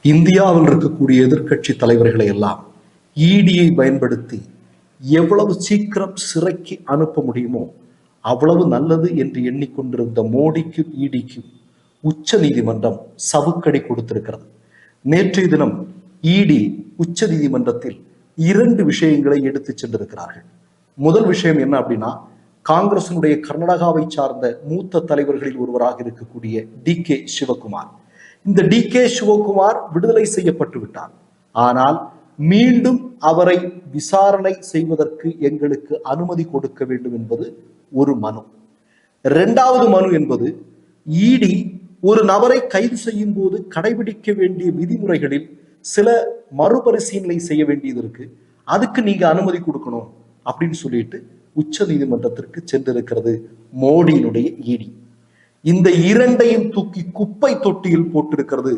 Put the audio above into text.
இந்தியாவில் இருக்கக்கூடிய எதிர்க்கட்சி தலைவர்களை எல்லாம் இடியை பயன்படுத்தி எவ்வளவு சீக்கிரம் சிறைக்கு அனுப்ப முடியுமோ அவ்வளவு நல்லது என்று எண்ணிக்கொண்டிருந்த மோடிக்கும் இடிக்கும் உச்ச நீதிமன்றம் சவுக்கடி கொடுத்திருக்கிறது. நேற்றைய தினம் இடி உச்ச நீதிமன்றத்தில் 2 விஷயங்களை எடுத்து சென்றிருக்கிறார்கள். முதல் விஷயம் என்ன அப்படின்னா, காங்கிரசினுடைய கர்நாடகாவை சார்ந்த மூத்த தலைவர்களில் ஒருவராக இருக்கக்கூடிய DK சிவகுமார். இந்த DK சிவகுமார் விடுதலை செய்யப்பட்டு விட்டார். ஆனால் மீண்டும் அவரை விசாரணை செய்வதற்கு எங்களுக்கு அனுமதி கொடுக்க வேண்டும் என்பது ஒரு மனு. 2வது மனு என்பது, இடி ஒரு நபரை கைது செய்யும் போது கடைபிடிக்க வேண்டிய விதிமுறைகளில் சில மறுபரிசீலனை செய்ய வேண்டியது இருக்கு, அதுக்கு நீங்க அனுமதி கொடுக்கணும் அப்படின்னு சொல்லிட்டு உச்ச நீதிமன்றத்திற்கு சென்றிருக்கிறது மோடியினுடைய இடி. இந்த 2ஐயும் தூக்கி குப்பை தொட்டியில் போட்டிருக்கிறது